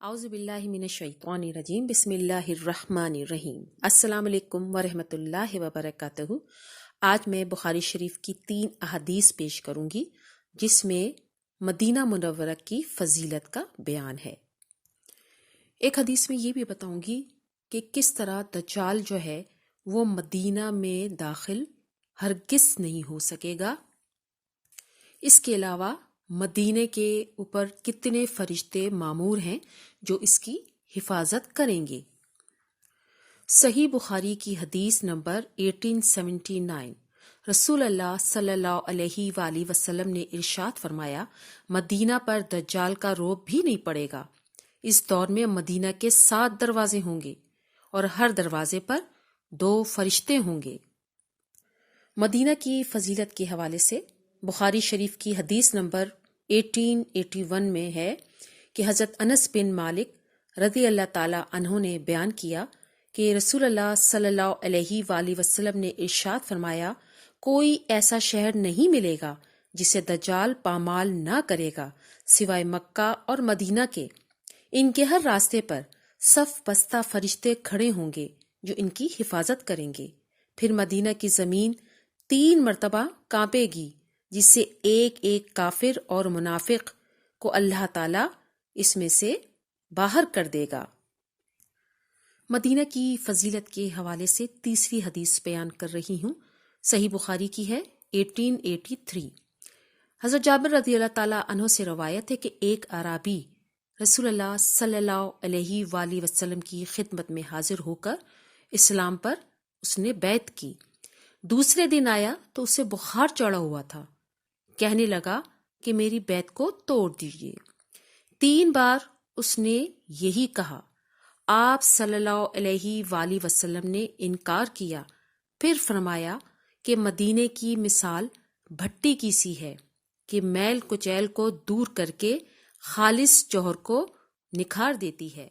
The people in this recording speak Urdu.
اعوذ باللہ من الشیطان الرجیم بسم اللہ الرحمن الرحیم السلام علیکم ورحمۃ اللہ وبرکاتہ۔ آج میں بخاری شریف کی 3 احادیث پیش کروں گی جس میں مدینہ منورہ کی فضیلت کا بیان ہے۔ ایک حدیث میں یہ بھی بتاؤں گی کہ کس طرح دجال جو ہے وہ مدینہ میں داخل ہرگز نہیں ہو سکے گا۔ اس کے علاوہ مدینے کے اوپر کتنے فرشتے مامور ہیں جو اس کی حفاظت کریں گے۔ صحیح بخاری کی حدیث نمبر 1879، رسول اللہ صلی اللہ علیہ وآلہ وسلم نے ارشاد فرمایا، مدینہ پر دجال کا رعب بھی نہیں پڑے گا۔ اس دور میں مدینہ کے 7 دروازے ہوں گے اور ہر دروازے پر 2 فرشتے ہوں گے۔ مدینہ کی فضیلت کے حوالے سے بخاری شریف کی حدیث نمبر 1881 میں ہے کہ حضرت انس بن مالک رضی اللہ تعالی عنہ نے بیان کیا کہ رسول اللہ صلی اللہ علیہ وآلہ وسلم نے ارشاد فرمایا، کوئی ایسا شہر نہیں ملے گا جسے دجال پامال نہ کرے گا سوائے مکہ اور مدینہ کے۔ ان کے ہر راستے پر صف بستہ فرشتے کھڑے ہوں گے جو ان کی حفاظت کریں گے۔ پھر مدینہ کی زمین 3 مرتبہ کانپے گی جس سے ایک ایک کافر اور منافق کو اللہ تعالی اس میں سے باہر کر دے گا۔ مدینہ کی فضیلت کے حوالے سے تیسری حدیث بیان کر رہی ہوں، صحیح بخاری کی ہے 1883۔ حضرت جابر رضی اللہ تعالیٰ عنہ سے روایت ہے کہ ایک اعرابی رسول اللہ صلی اللہ علیہ وآلہ وسلم کی خدمت میں حاضر ہو کر اسلام پر اس نے بیعت کی۔ دوسرے دن آیا تو اسے بخار چڑھا ہوا تھا، کہنے لگا کہ میری بیعت کو توڑ دیجیے۔ 3 بار اس نے یہی کہا۔ آپ صلی اللہ علیہ وآلہ وسلم نے انکار کیا، پھر فرمایا کہ مدینے کی مثال بھٹی کی سی ہے کہ میل کچیل کو دور کر کے خالص جوہر کو نکھار دیتی ہے۔